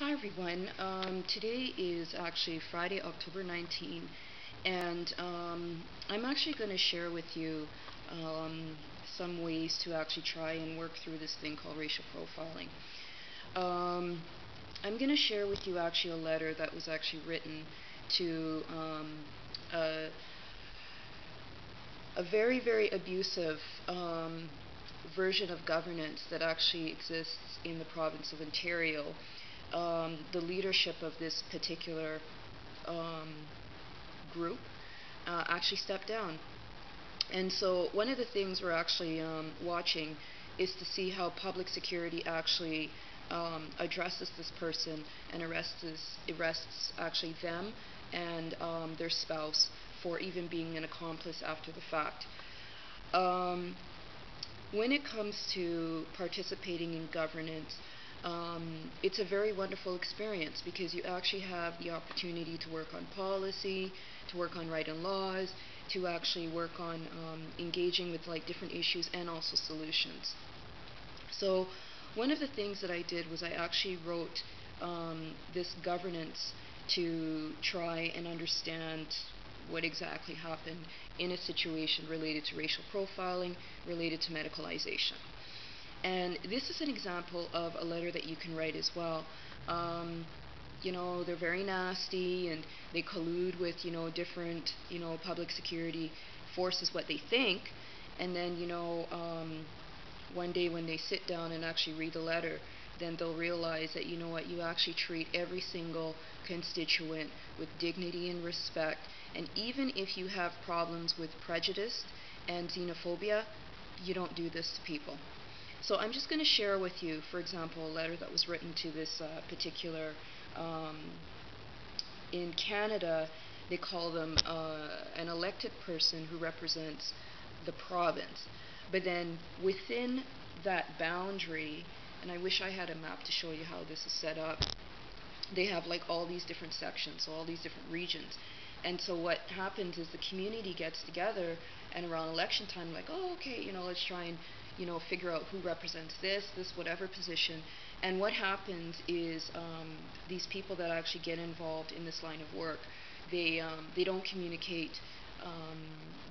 Hi everyone. Today is actually Friday, October 19, and I'm actually going to share with you some ways to actually try and work through this thing called racial profiling. Um, I'm going to share with you actually a letter that was actually written to a, a very, very abusive version of governance that actually exists in the province of Ontario. The leadership of this particular um, group actually stepped down. And so one of the things we're actually watching is to see how public security actually addresses this person and arrests actually them and their spouse for even being an accomplice after the fact. Um, when it comes to participating in governance, it's a very wonderful experience because you actually have the opportunity to work on policy, to work on writing laws, to actually work on engaging with like different issues and also solutions. So one of the things that I did was I actually wrote this governance to try and understand what exactly happened in a situation related to racial profiling, related to medicalization. And this is an example of a letter that you can write as well. They're very nasty and they collude with, different, public security forces, what they think. And then, one day when they sit down and actually read the letter, then they'll realize that, you actually treat every single constituent with dignity and respect. And even if you have problems with prejudice and xenophobia, you don't do this to people. So I'm just going to share with you, for example, a letter that was written to this particular, in Canada, they call them an elected person who represents the province. But then within that boundary, and I wish I had a map to show you how this is set up, they have like all these different sections, so all these different regions. And so what happens is the community gets together and around election time, like, oh, okay, let's try and, figure out who represents this, whatever position. And what happens is these people that actually get involved in this line of work, they don't communicate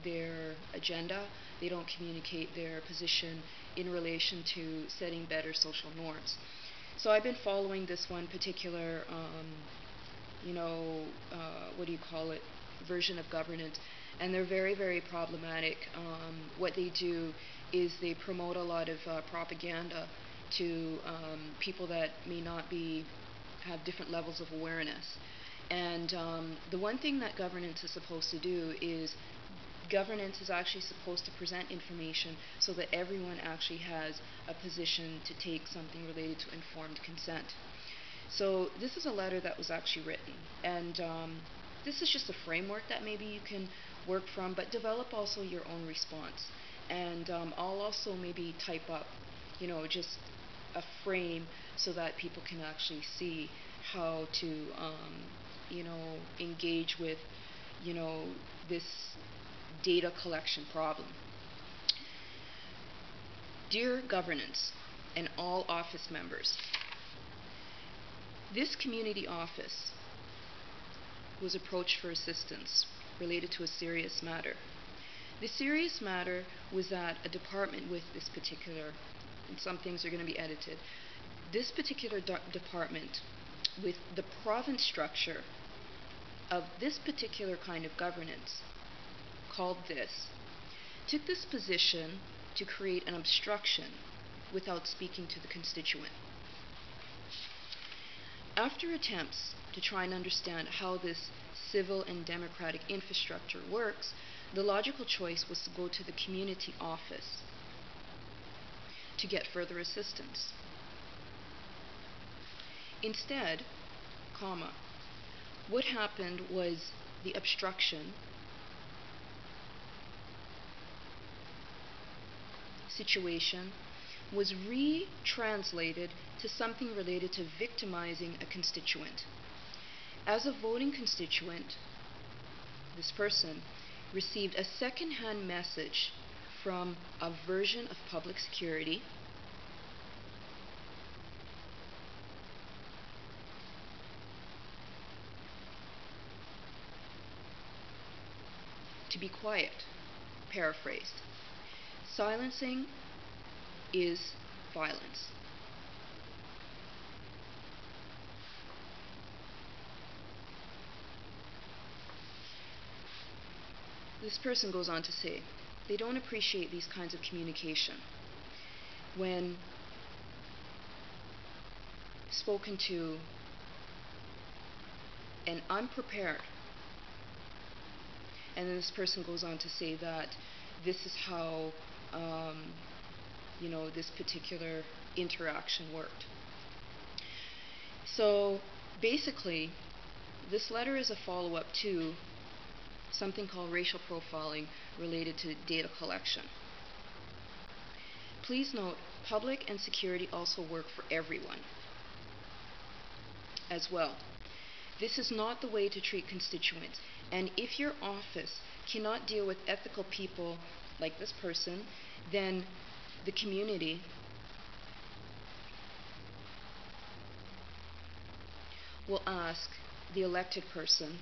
their agenda, they don't communicate their position in relation to setting better social norms. So I've been following this one particular, what do you call it, version of governance, and they're very, very problematic. What they do is they promote a lot of propaganda to people that may not have different levels of awareness. And the one thing that governance is supposed to do is governance is actually supposed to present information so that everyone actually has a position to take something related to informed consent. So this is a letter that was actually written, and this is just a framework that maybe you can work from, but develop also your own response. And I'll also maybe type up, just a frame so that people can actually see how to, engage with, this data collection problem. Dear governance and all office members, this community office was approached for assistance related to a serious matter. The serious matter was that a department with this particular, and some things are going to be edited, this particular department with the province structure of this particular kind of governance, called this, took this position to create an obstruction without speaking to the constituent. After attempts to try and understand how this civil and democratic infrastructure works, the logical choice was to go to the community office to get further assistance. Instead, what happened was the obstruction situation was retranslated to something related to victimizing a constituent. As a voting constituent, this person received a second-hand message from a version of public security to be quiet. Paraphrased. Silencing is violence. This person goes on to say, they don't appreciate these kinds of communication. When spoken to and unprepared. And then this person goes on to say that this is how, this particular interaction worked. So basically, this letter is a follow-up to something called racial profiling related to data collection. Please note, public and security also work for everyone as well. This is not the way to treat constituents. And if your office cannot deal with ethical people like this person, then the community will ask the elected person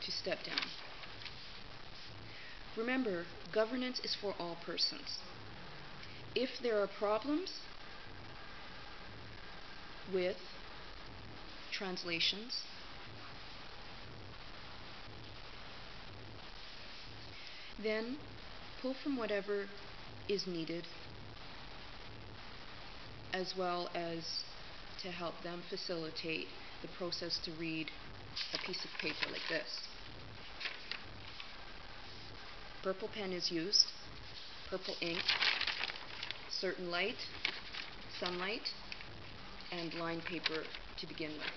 to step down. Remember, governance is for all persons. If there are problems with translations, then pull from whatever is needed, as well as to help them facilitate the process to read a piece of paper like this. Purple pen is used, purple ink, certain light, sunlight, and lined paper to begin with.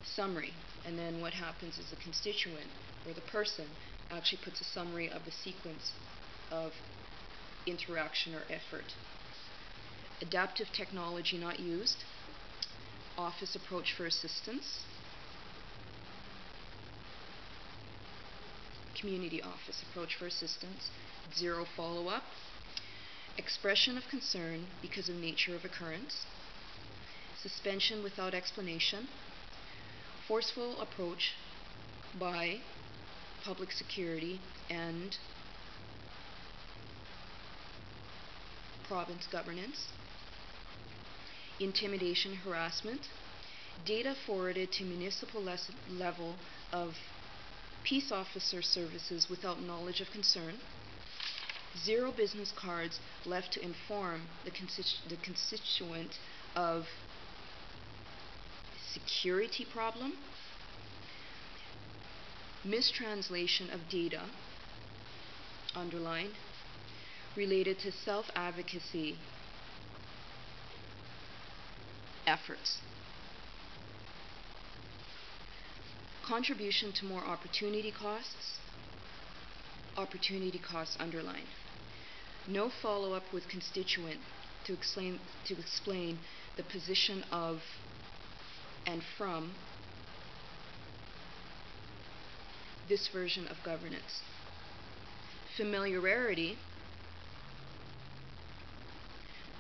Summary, and then what happens is the constituent or the person actually puts a summary of the sequence of interaction or effort. Adaptive technology not used. Office approach for assistance. Community office approach for assistance. Zero follow-up. Expression of concern because of nature of occurrence. Suspension without explanation. Forceful approach by public security and province governance. Intimidation, harassment. Data forwarded to municipal level of peace officer services without knowledge of concern. Zero business cards left to inform the constituent of security problem. Mistranslation of data, underlined, related to self-advocacy efforts. Contribution to more opportunity costs underlined. No follow-up with constituent to explain the position of and from this version of governance. Familiarity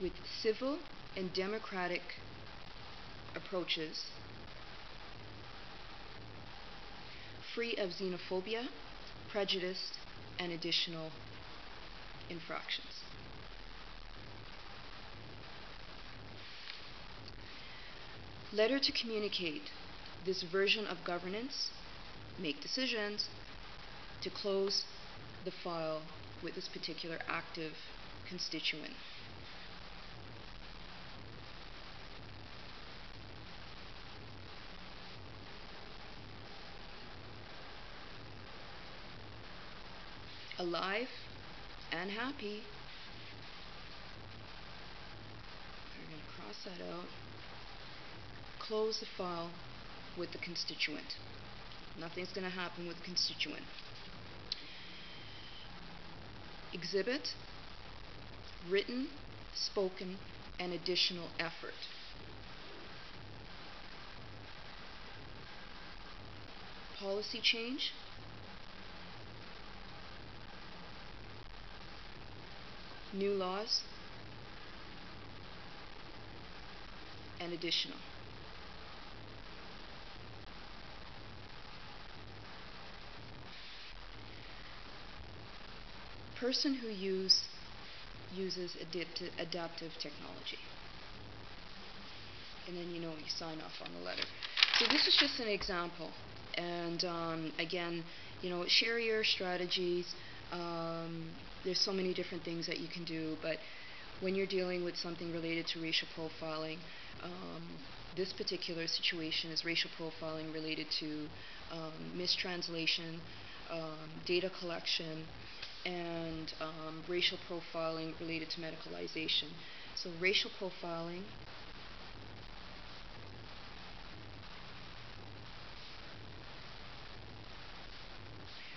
with civil and democratic approaches free of xenophobia, prejudice, and additional infractions. Letter to communicate this version of governance, make decisions to close the file with this particular active constituent. Alive and happy. We're going to cross that out. Close the file with the constituent. Nothing's going to happen with the constituent. Exhibit written, spoken, and additional effort. Policy change. New laws. and additional. Person who uses adaptive technology. And then you sign off on the letter. So this is just an example. And again, share your strategies. There's so many different things that you can do, but when you're dealing with something related to racial profiling, this particular situation is racial profiling related to mistranslation, data collection, and racial profiling related to medicalization. So racial profiling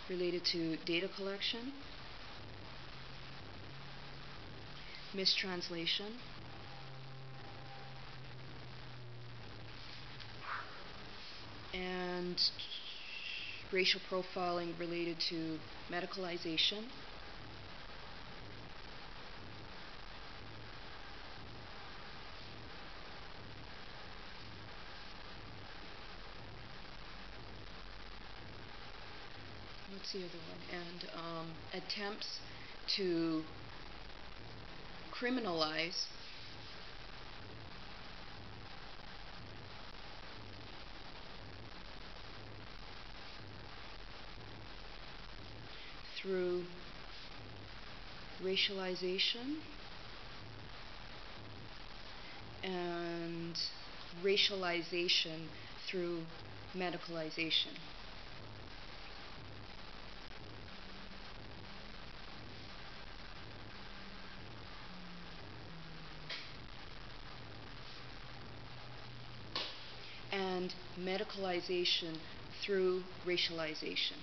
related to data collection, mistranslation, and racial profiling related to medicalization, what's the other one? And attempts to criminalize through racialization and racialization through medicalization. And medicalization through racialization.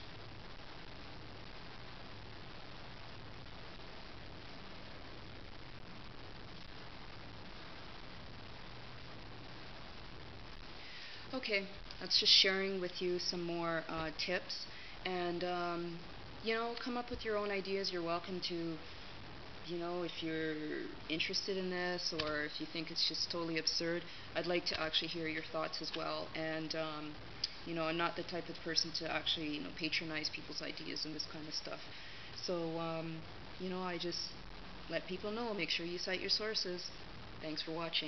Okay, that's just sharing with you some more tips, and come up with your own ideas. You're welcome to, if you're interested in this or if you think it's just totally absurd, I'd like to actually hear your thoughts as well. And I'm not the type of person to actually patronize people's ideas and this kind of stuff. So I just let people know. Make sure you cite your sources. Thanks for watching.